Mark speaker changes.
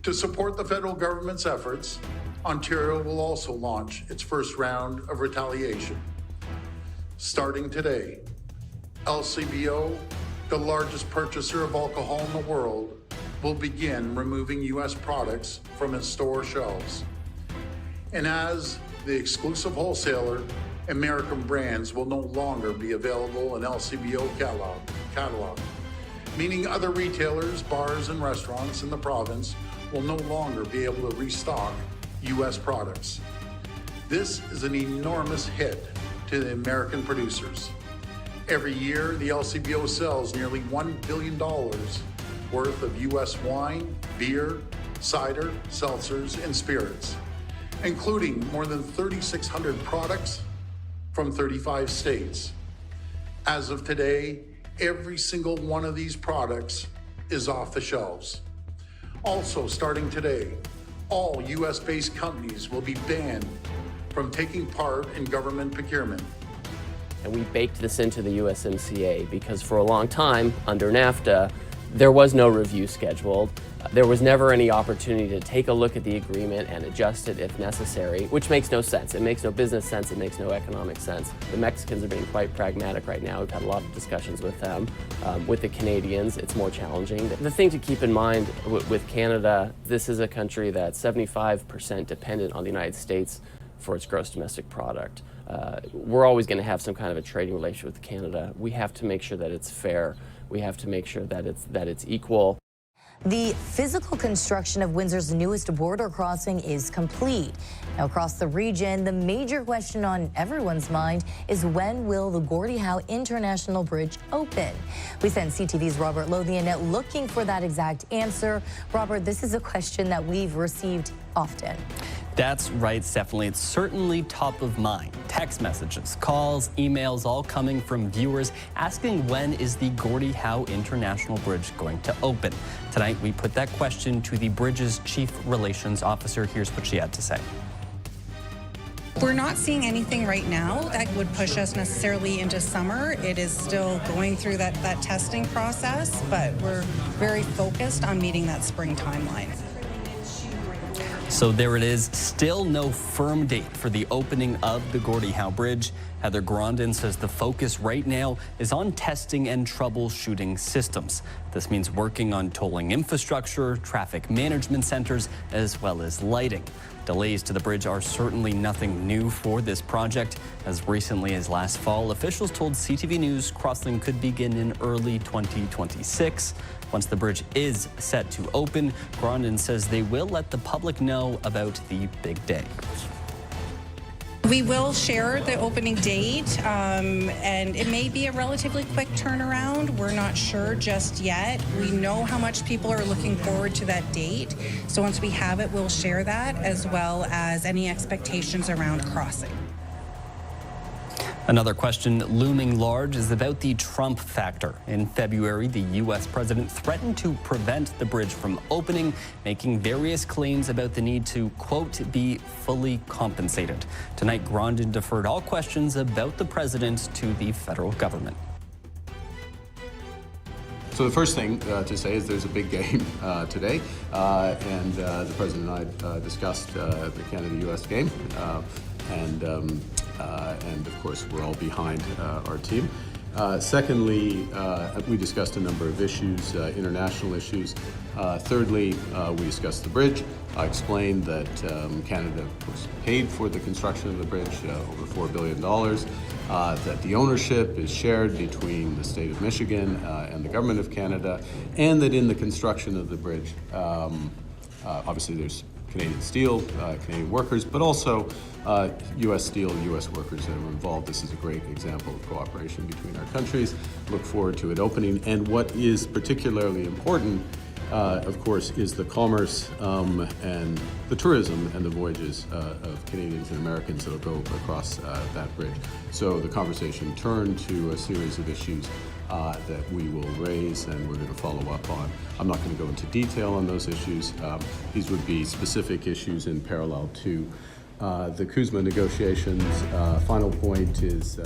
Speaker 1: To support the federal government's efforts, Ontario will also launch its first round of retaliation. Starting today, LCBO, the largest purchaser of alcohol in the world, will begin removing U.S. products from its store shelves. And as the exclusive wholesaler, American brands will no longer be available in LCBO catalog, meaning other retailers, bars, and restaurants in the province will no longer be able to restock U.S. products. This is an enormous hit to the American producers. Every year, the LCBO sells nearly $1 billion worth of U.S. wine, beer, cider, seltzers, and spirits, including more than 3,600 products from 35 states. As of today, every single one of these products is off the shelves. Also, starting today, all U.S.-based companies will be banned from taking part in government procurement.
Speaker 2: And we baked this into the USMCA because for a long time, under NAFTA, there was no review scheduled. There was never any opportunity to take a look at the agreement and adjust it if necessary, which makes no sense. It makes no business sense. It makes no economic sense. The Mexicans are being quite pragmatic right now. We've had a lot of discussions with them. With the Canadians, it's more challenging. The thing to keep in mind with Canada, this is a country that's 75% dependent on the United States for its gross domestic product. We're always going to have some kind of a trading relationship with Canada. We have to make sure that it's fair. We have to make sure that it's equal.
Speaker 3: The physical construction of Windsor's newest border crossing is complete. Now, across the region, the major question on everyone's mind is when will the Gordie Howe International Bridge open? We sent CTV's Robert Lothian looking for that exact answer. Robert, this is a question that we've received often.
Speaker 4: That's right, Stephanie. It's certainly top of mind. Text messages, calls, emails, all coming from viewers asking when is the Gordie Howe International Bridge going to open. Tonight, we put that question to the bridge's chief relations officer. Here's what she had to say.
Speaker 5: We're not seeing anything right now that would push us necessarily into summer. It is still going through that testing process, but we're very focused on meeting that spring timeline.
Speaker 4: So there it is, still no firm date for the opening of the Gordie Howe Bridge. Heather Grondin says the focus right now is on testing and troubleshooting systems. This means working on tolling infrastructure, traffic management centers, as well as lighting. Delays to the bridge are certainly nothing new for this project. As recently as last fall, officials told CTV News crossing could begin in early 2026. Once the bridge is set to open, Grondin says they will let the public know about the big day.
Speaker 5: We will share the opening date, and it may be a relatively quick turnaround. We're not sure just yet. We know how much people are looking forward to that date. So once we have it, we'll share that, as well as any expectations around crossing.
Speaker 4: Another question looming large is about the Trump factor. In February, the U.S. president threatened to prevent the bridge from opening, making various claims about the need to, quote, be fully compensated. Tonight, Grondin deferred all questions about the president to the federal government.
Speaker 6: So the first thing to say is there's a big game today, and the president and I discussed the Canada-U.S. game, and of course we're all behind our team. Secondly, we discussed a number of issues, international issues. Thirdly, we discussed the bridge. I explained that Canada, of course, paid for the construction of the bridge, over $4 billion, that the ownership is shared between the state of Michigan and the government of Canada, and that in the construction of the bridge, obviously there's Canadian steel, Canadian workers, but also U.S. steel, U.S. workers that are involved. This is a great example of cooperation between our countries. Look forward to it opening. And what is particularly important, of course, is the commerce and the tourism and the voyages of Canadians and Americans that will go across that bridge. So the conversation turned to a series of issues that we will raise and we're going to follow up on. I'm not going to go into detail on those issues. These would be specific issues in parallel to the CUSMA negotiations. Final point is